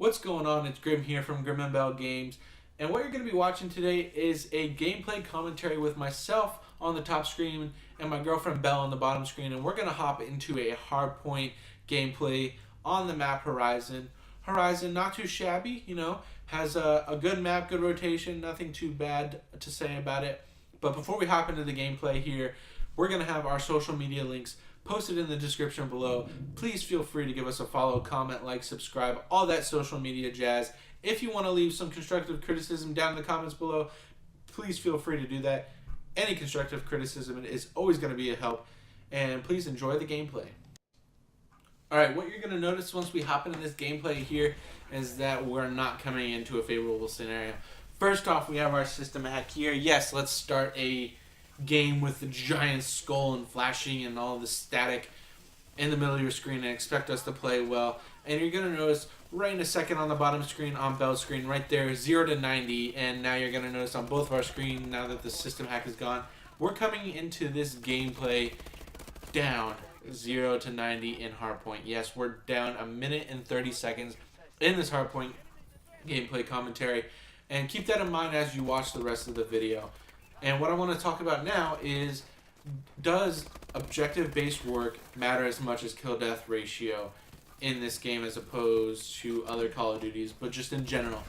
What's going on? It's Grim here from Grim and Bell Games, and what you're going to be watching today is a gameplay commentary with myself on the top screen and my girlfriend Belle on the bottom screen, and we're going to hop into a hardpoint gameplay on the map Horizon. Horizon, not too shabby, has a good map, good rotation, nothing too bad to say about it. But before we hop into the gameplay here, we're going to have our social media links posted in the description below. Please feel free to give us a follow, comment, like, subscribe, all that social media jazz. If you want to leave some constructive criticism down in the comments below, please feel free to do that. Any constructive criticism is always going to be a help, and please enjoy the gameplay. Alright, what you're going to notice once we hop into this gameplay here is that we're not coming into a favorable scenario. First off, we have our system hack here. Yes, let's start a game with the giant skull and flashing and all the static in the middle of your screen and expect us to play well. And you're going to notice right in a second on the bottom screen, on Belle's screen, right there, 0 to 90. And now you're going to notice on both of our screens, now that the system hack is gone, we're coming into this gameplay down 0 to 90 in hardpoint. Yes, we're down 1 minute and 30 seconds in this hardpoint gameplay commentary. And keep that in mind as you watch the rest of the video. And what I want to talk about now is, does objective-based work matter as much as kill-death ratio in this game as opposed to other Call of Duties, but just in general?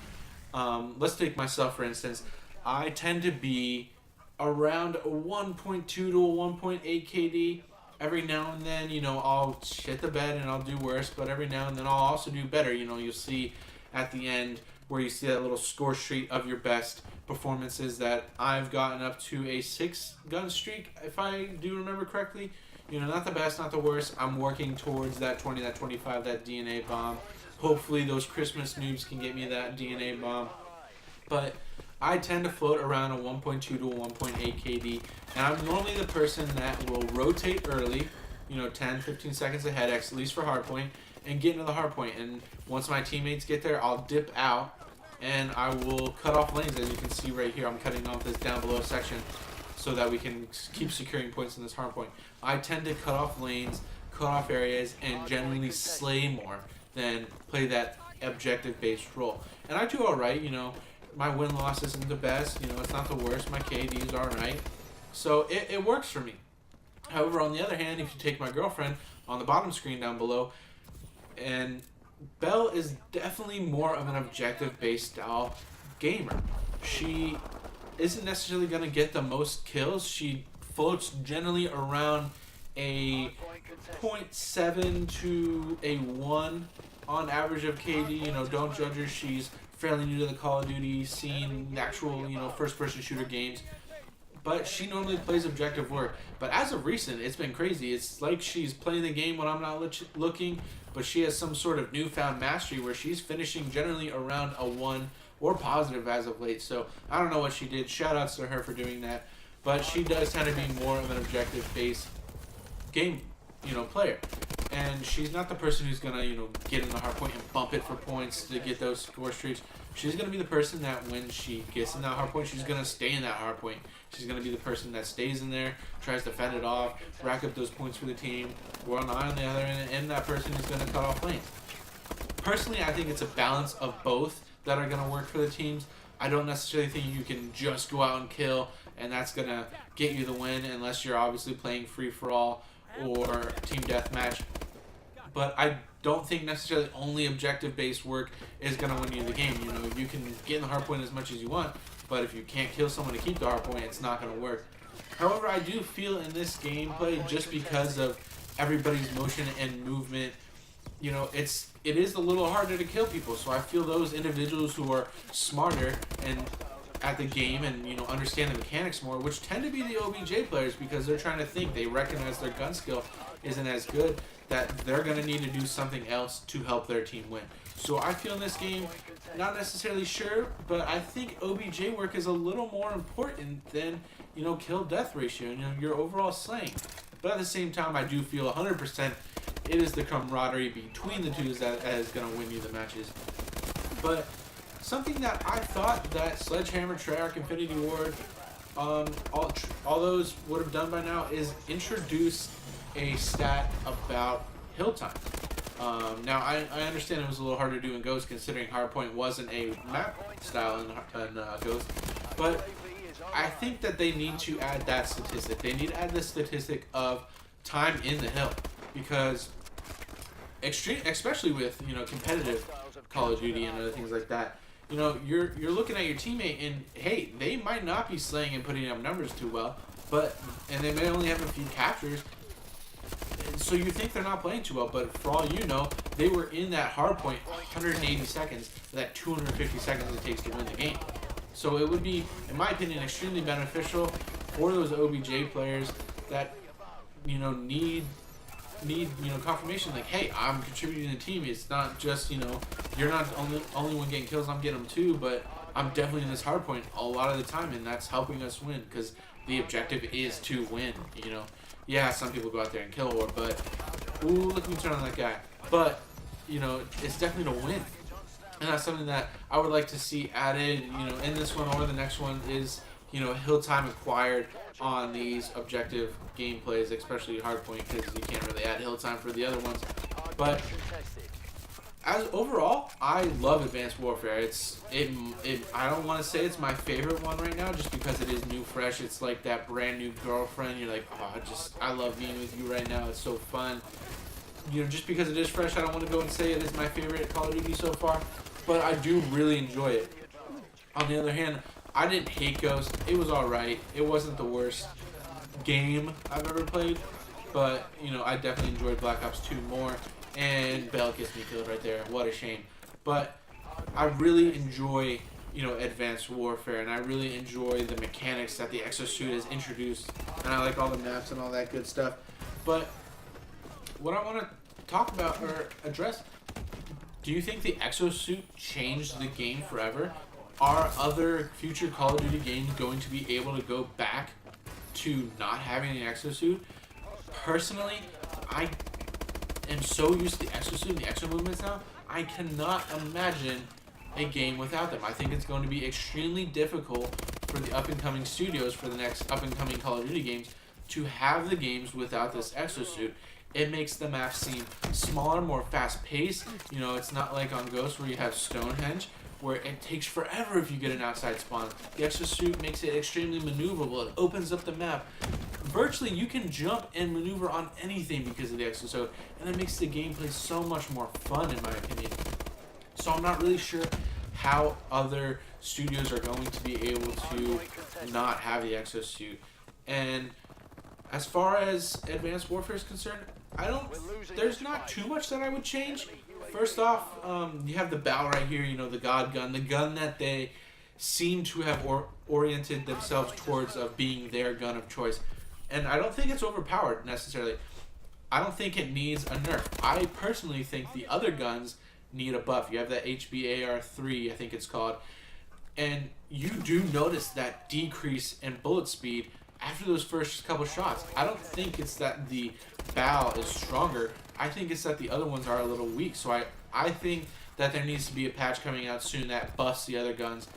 Let's take myself, for instance. I tend to be around a 1.2 to a 1.8 KD. Every now and then, I'll shit the bed and I'll do worse, but every now and then I'll also do better. You'll see at the end where you see that little score sheet of your best performances that I've gotten up to a 6-gun streak, if I do remember correctly. Not the best, not the worst. I'm working towards that 20, that 25, that DNA bomb. Hopefully those Christmas noobs can get me that DNA bomb. But I tend to float around a 1.2 to a 1.8 KD, and I'm normally the person that will rotate early, 10, 15 seconds ahead, at least for hardpoint, and get into the hardpoint. And once my teammates get there, I'll dip out, and I will cut off lanes. As you can see right here, I'm cutting off this down below section so that we can keep securing points in this hardpoint. I tend to cut off lanes, cut off areas, and generally slay more than play that objective-based role. And I do alright, my win-loss isn't the best, it's not the worst, my KD is alright. So it works for me. However, on the other hand, if you take my girlfriend on the bottom screen down below, and Belle is definitely more of an objective-based style gamer. She isn't necessarily going to get the most kills. She floats generally around a 0.7 to a 1 on average of KD. Don't judge her. She's fairly new to the Call of Duty scene, actual, first-person shooter games. But she normally plays objective work. But as of recent, it's been crazy. It's like she's playing the game when I'm not looking, but she has some sort of newfound mastery where she's finishing generally around a 1 or positive as of late. So I don't know what she did. Shout outs to her for doing that. But she does tend to be more of an objective-based game, player. And she's not the person who's going to, get in the hardpoint and bump it for points to get those score streaks. She's going to be the person that when she gets in that hardpoint, she's going to stay in that hardpoint. She's going to be the person that stays in there, tries to fend it off, rack up those points for the team. We're on the other end, and that person is going to cut off lanes. Personally, I think it's a balance of both that are going to work for the teams. I don't necessarily think you can just go out and kill, and that's going to get you the win, unless you're obviously playing free-for-all or team deathmatch. But I don't think necessarily only objective-based work is going to win you the game. You can get in the hardpoint as much as you want, but if you can't kill someone to keep the hardpoint, it's not going to work. However, I do feel in this gameplay, just because of everybody's motion and movement, it is a little harder to kill people. So I feel those individuals who are smarter and at the game and understand the mechanics more, which tend to be the OBJ players, because they're trying to think, they recognize their gun skill isn't as good, that they're going to need to do something else to help their team win. So I feel in this game, not necessarily sure, but I think OBJ work is a little more important than, kill-death ratio, your overall slaying. But at the same time, I do feel 100% it is the camaraderie between the two that is going to win you the matches. But something that I thought that Sledgehammer, Treyarch, Infinity Ward, all those would have done by now is introduce a stat about hill time. Now, I understand it was a little harder to do in Ghost, considering Hardpoint wasn't a map style in Ghost, but I think that they need to add that statistic. They need to add the statistic of time in the hill, because especially with competitive Call of Duty and other things like that, you're looking at your teammate and hey, they might not be slaying and putting up numbers too well, and they may only have a few captures. So you think they're not playing too well, but for all you know, they were in that hard point 180 seconds, that 250 seconds it takes to win the game. So it would be, in my opinion, extremely beneficial for those OBJ players that need confirmation, like, hey, I'm contributing to the team. It's not just you're not only one getting kills, I'm getting them too, but I'm definitely in this hard point a lot of the time, and that's helping us win, because the objective is to win. Yeah, some people go out there and kill war, but ooh, look at me turn on that guy. But it's definitely to win, and that's something that I would like to see added. In this one or the next one is hill time acquired on these objective gameplays, especially hardpoint, because you can't really add hill time for the other ones. But as overall, I love Advanced Warfare. I don't want to say it's my favorite one right now, just because it is new, fresh. It's like that brand new girlfriend. You're like, oh, I love being with you right now. It's so fun. Just because it is fresh, I don't want to go and say it is my favorite Call of Duty so far, but I do really enjoy it. On the other hand, I didn't hate Ghost. It was alright. It wasn't the worst game I've ever played, but I definitely enjoyed Black Ops 2 more. And Bell gets me killed right there. What a shame. But I really enjoy, Advanced Warfare, and I really enjoy the mechanics that the exosuit has introduced, and I like all the maps and all that good stuff. But what I want to talk about or address, do you think the exosuit changed the game forever? Are other future Call of Duty games going to be able to go back to not having an exosuit? Personally, I am so used to the exosuit and the exo movements now, I cannot imagine a game without them. I think it's going to be extremely difficult for the up-and-coming studios for the next up-and-coming Call of Duty games to have the games without this exosuit. It makes the map seem smaller, more fast-paced. It's not like on Ghost where you have Stonehenge, where it takes forever if you get an outside spawn. The exosuit makes it extremely maneuverable. It opens up the map. Virtually, you can jump and maneuver on anything because of the exosuit, and it makes the gameplay so much more fun, in my opinion. So I'm not really sure how other studios are going to be able to not have the exosuit. And as far as Advanced Warfare is concerned, there's not too much that I would change. First off, you have the bow right here, the God gun, the gun that they seem to have oriented themselves towards of being their gun of choice. And I don't think it's overpowered necessarily. I don't think it needs a nerf. I personally think the other guns need a buff. You have that HBAR3, I think it's called, and you do notice that decrease in bullet speed after those first couple shots. I don't think it's that the bow is stronger. I think it's that the other ones are a little weak. So I think that there needs to be a patch coming out soon that buffs the other guns.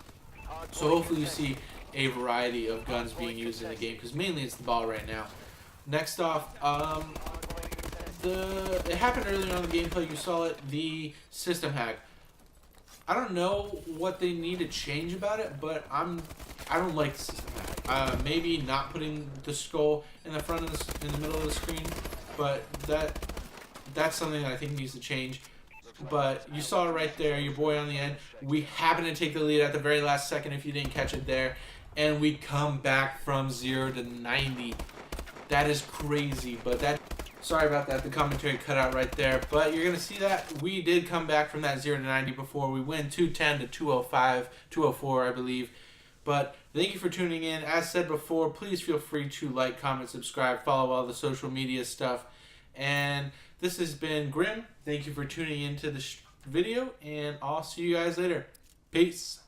So hopefully you see a variety of guns being used in the game, because mainly it's the ball right now. Next off, it happened earlier on in the gameplay. You saw it, the system hack. I don't know what they need to change about it, but I don't like the system hack. Maybe not putting the skull in the front of in the middle of the screen, but that's something that I think needs to change. But you saw it right there, your boy on the end. We happen to take the lead at the very last second if you didn't catch it there. And we come back from 0 to 90. That is crazy, but sorry about that, the commentary cut out right there. But you're going to see that we did come back from that 0 to 90 before. We win 210 to 205, 204, I believe. But thank you for tuning in. As said before, please feel free to like, comment, subscribe, follow all the social media stuff. And this has been Grim. Thank you for tuning into this video, and I'll see you guys later. Peace.